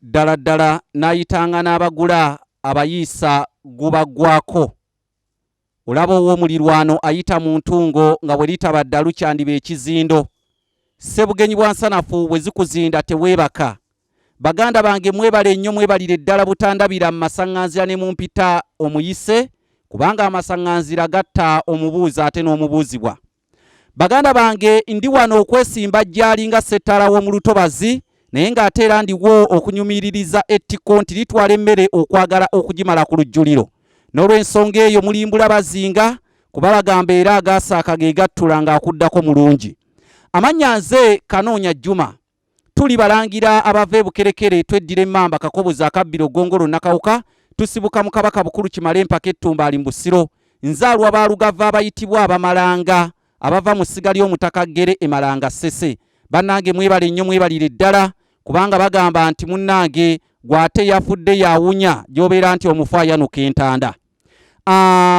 ddala ddala n'ayitanga n'abagula abayiisa gubagwako. Olaba ow'omulirwano ayita mu ntungo nga bwe litabadda lukyandiba ekizindo. Ssebugenyi bwa nsanafu bwe zikuzinda teweebaka. Baganda bange mwebale nnyo mwebalire ddala butandabira mu masaŋŋanzira ne mu mpita omuyise, kubanga amasaŋŋanzira gatta omubuuzi ate n'omubuuzibwa. Baganda bange ndi wano okwesimba gyali nga ssettalawo mu lutobazi, naye ng'ate era ndiwo okunyumiririza ettiko nti litwala emmere okwagala okugimala ku lujjuliro. N'olw'ensonga eyo mulimbula bazinga, kuba bagamba era agaasaaka ge gattula ng'akuddako mulungi. Amannya nze Kanoonya Juma. Tuli balangira abava e Bukerekere tweddira emmamba Kakobozi akabbiro Gongolo Nakawuka, tusibuka mu Kabaka Bukulu Kimale mpaka Ettumba ali mu Busiro. Nzaalwa baalugava abayitibwa Abamalanga abava mu ssiga ly'Omutaka Ggere e Malanga Ssese. Bannange mwebale nnyo mwebalire ddala, kubanga bagamba nti munnange gw'ate yafudde yaawunya gy'obeera nti omufu ayanuka entanda.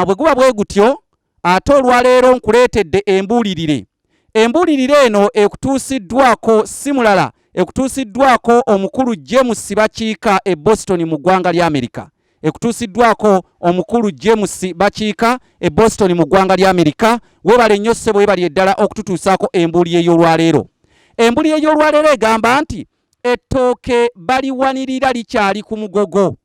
Bwe guba bwe gutyo, ate olwaleero nkuleetedde embuulirire. Embuulirire eno ekutuusiddwako si mulala, ekutuusiddwako omukulu James Bakiika e Boston mu ggwanga lya Amerika. Ekutuusiddwako omukulu James Bakiika e Boston mu ggwanga lya Amerika. Weebale nnyo ssebo, weebali eddala okututuusaako embuuli ey'olwaleero. Embuuli ey'olwaleero egamba nti ettooke baliwanirira likyali ku mugogo.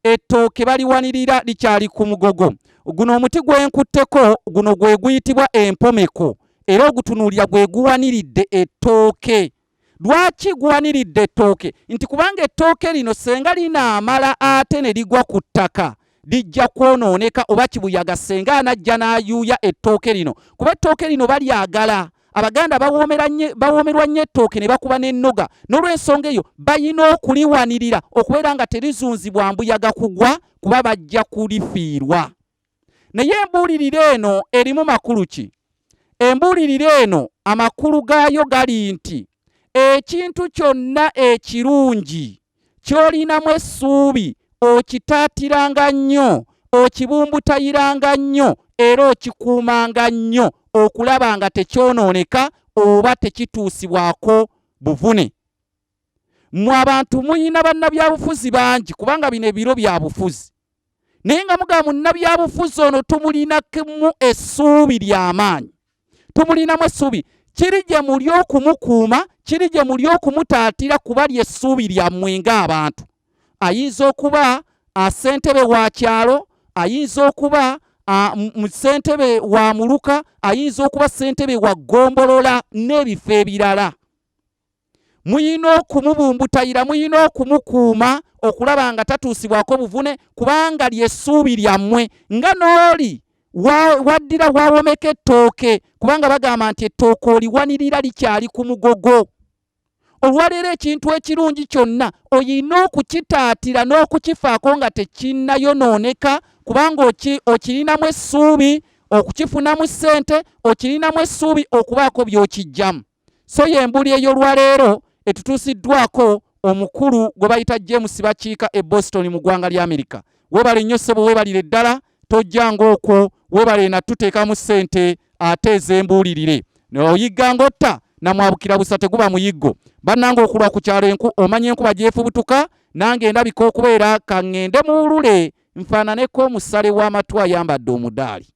Ettooke baliwanirira likyali ku mugogo. Guno omuti gwenkutteko guno gwe guyitibwa empomeko, era ogutunuulira gwe guwaniridde ettooke. Lwaki guwaniridde ettooke? Nti kubanga ettooke lino senga linaamala ate ne ligwa ku ttaka lijja kwonooneka, oba kibuyaga senga anajja n'ayuuya ettooke lino, kuba ettooke lino balyagala. Abaganda bawoomerwa nnyo ettooke ne bakuba n'ennoga. N'olw'ensonga eyo bayina okuliwanirira okubeera nga terizunzibwa mbuyaga kugwa, kuba bajja kulifiirwa. Naye embuulirire eno erimu makulu ki? Embuulirire eno amakulu gaayo gali nti ekintu kyonna ekirungi ky'olinamu essuubi okitaatiranga nnyo, okibumbutayiranga nnyo, era okikuumanga nnyo okulaba nga tekyonooneka oba tekituusibwako buvune. Mmwe abantu muyina bannabyabufuzi bangi, kubanga bino ebiro bya bufuzi. Naye nga mugamba munnabyabufuzi ono tumulinakemu essuubi ly'amaanyi. Tumulinamu essuubi. Kiri gye muli okumukuuma, kiri gye muli okumutaatira, kuba ly'essuubi lyammwe ng'abantu. Ayinza okuba ssentebe wa kyalo, ayinza okuba ssentebe wa muluka, ayinza okuba ssentebe wa ggombolola n'ebifo ebirala. Muyina okumubumbutayira, muyina okumukuuma okulaba nga tatuusibwako buvune, kubanga ly'essuubi lyammwe. Nga n'oli waddira wawomeka ettooke, kubanga bagamba nti ettooke oliwanirira likyali ku mugogo. Olwaleero ekintu ekirungi kyonna oyina okukitaatira n'okukifaako nga tekinnayonooneka, kubanga okirinamu essuubi okukifunamu ssente, okirinamu essuubi okubaako by'okijjamu. So y'embuuli ey'olwaleero etutuusiddwako omukulu gwe bayita James Bakiika e Boston mu ggwanga lya Amerika. Weebale nnyo ssebo, weebalire ddala, tojjanga okwo, weebale na tuteekamu ssente ate ez'embuulirire. Oyigga ng'otta namwabukira busa teguba muyiggo. Bannange okulwa ku kyalo enku omanye enkuba gyefubutuka, nange ndabika okubeera ka ŋŋende mu ulule nfaananeko omusale w'amatu ayambadde omudaali.